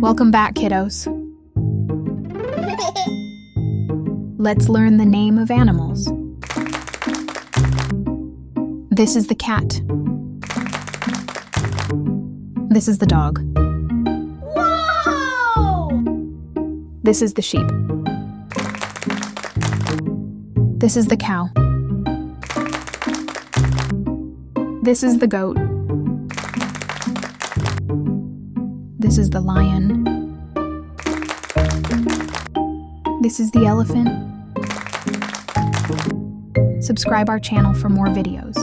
Welcome back, kiddos. Let's learn the name of animals. This is the cat. This is the dog. Whoa! This is the sheep. This is the cow. This is the goat. This is the lion. This is the elephant. Subscribe our channel for more videos.